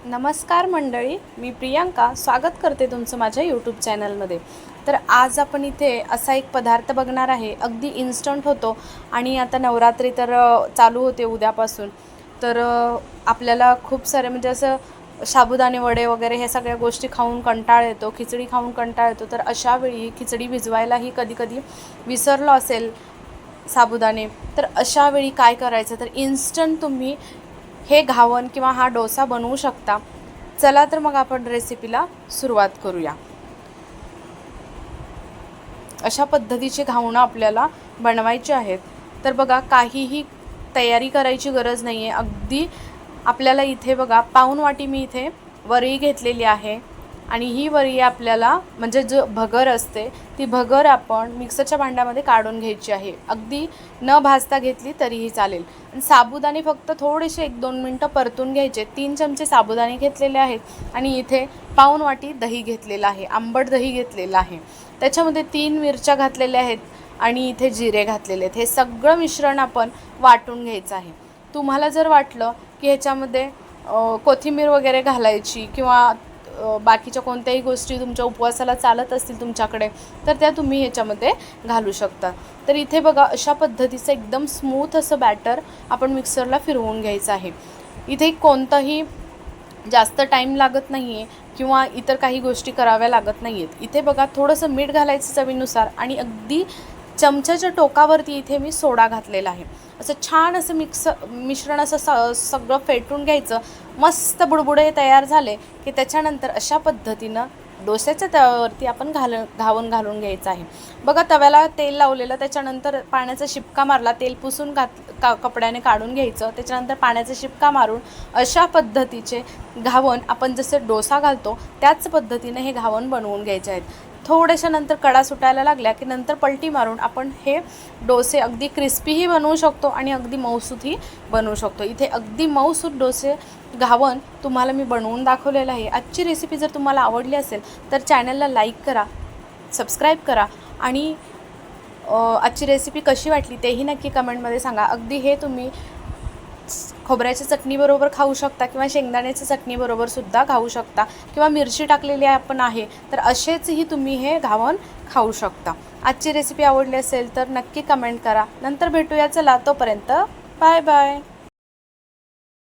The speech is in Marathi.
नमस्कार मंडळी, मी प्रियांका स्वागत करते तुमचं माझ्या यूट्यूब चॅनलमध्ये। तर आज आपण इथे असा एक पदार्थ बघणार आहे, अगदी इन्स्टंट होतो आणि आता नवरात्री तर चालू होते उद्यापासून। तर आपल्याला खूप सारे म्हणजे असं साबुदाणे वडे वगैरे हे सगळ्या गोष्टी खाऊन कंटाळ येतो, खिचडी खाऊन कंटाळ येतो। तर अशा वेळी खिचडी भिजवायलाही कधी-कधी विसरलो असेल साबुदाणे, तर अशा वेळी काय करायचं, तर इन्स्टंट तुम्ही हे घावन किंवा हा डोसा बनवू शकता। चला तर मग आपण रेसिपीला सुरुवात करूया। अशा पद्धतीचे घावणं आपल्याला बनवायचे आहेत। तर बघा, काहीही तयारी करायची गरज नाही आहे। अगदी आपल्याला इथे बघा पाऊण वाटी मी इथे वरी घेतलेली आहे आणि ही वरी आपल्याला म्हणजे जो भगर असते ती भगर आपण मिक्सरच्या भांड्यामध्ये काढून घ्यायची आहे। अगदी न भाजता घेतली तरीही चालेल। आणि साबुदाणे फक्त थोडेसे 1-2 मिनटं परतून घ्यायचे। 3 चमचे साबुदाणे घेतलेले आहेत आणि इथे पाऊण वाटी दही घेतलेलं आहे, आंबट दही घेतलेलं आहे। त्याच्यामध्ये 3 मिरच्या घातलेल्या आहेत आणि इथे जिरे घातलेले आहेत। हे सगळं मिश्रण आपण वाटून घ्यायचं आहे। तुम्हाला जर वाटलं की ह्याच्यामध्ये कोथिंबीर वगैरे घालायची किंवा बाकीच्या कोणत्याही गोष्टी तुमच्या उपवासाला चालत असतील तुमच्याकडे, तर त्या तुम्ही ह्याच्यामध्ये घालू शकता। तर इथे बघा अशा पद्धतीचं एकदम स्मूथ असं बॅटर आपण मिक्सरला फिरवून घ्यायचं आहे। इथे कोणताही जास्त टाईम लागत नाही आहे किंवा इतर काही गोष्टी कराव्या लागत नाही आहेत। इथे बघा थोडंसं मीठ घालायचं चवीनुसार आणि अगदी चमच्याच्या टोकावरती इथे मी सोडा घातलेला आहे। असं छान असं मिश्रण असं सगळं फेटून घ्यायचं। मस्त बुडबुडे तयार झाले की त्याच्यानंतर अशा पद्धतीनं डोस्याच्या तव्यावरती आपण घावून घालून घ्यायचं आहे। बघा तव्याला तेल लावलेलं, त्याच्यानंतर पाण्याचा शिपका मारला, तेल पुसून कपड्याने काढून घ्यायचं, त्याच्यानंतर पाण्याचा शिपका मारून अशा पद्धतीचे घावन आपण जसे डोसा घालतो त्याच पद्धतीने हे घावन बनवून घ्यायचे आहेत। थोड्याशा नंतर कडा सुटायला लागल्या की नंतर पलटी मारून आपण हे डोसे अगदी क्रिस्पीही बनवू शकतो आणि अगदी मऊसूतही बनवू शकतो। इथे अगदी मऊसूत डोसे घावन तुम्हाला मी बनवून दाखवलेलं आहे। आजची रेसिपी जर तुम्हाला आवडली असेल तर चॅनलला लाईक करा, सबस्क्राईब करा आणि आजची रेसिपी कशी वाटली तेही नक्की कमेंटमध्ये सांगा। अगदी हे तुम्ही खोबऱ्याच्या चटणीबरोबर खाऊ शकता किंवा शेंगदाण्याच्या चटणीबरोबर सुद्धा खाऊ शकता किंवा मिरची टाकलेली आपण आहे तर असेचही तुम्ही हे घावन खाऊ शकता। आजची रेसिपी आवडली असेल तर नक्की कमेंट करा। नंतर भेटूया, चला तोपर्यंत बाय बाय।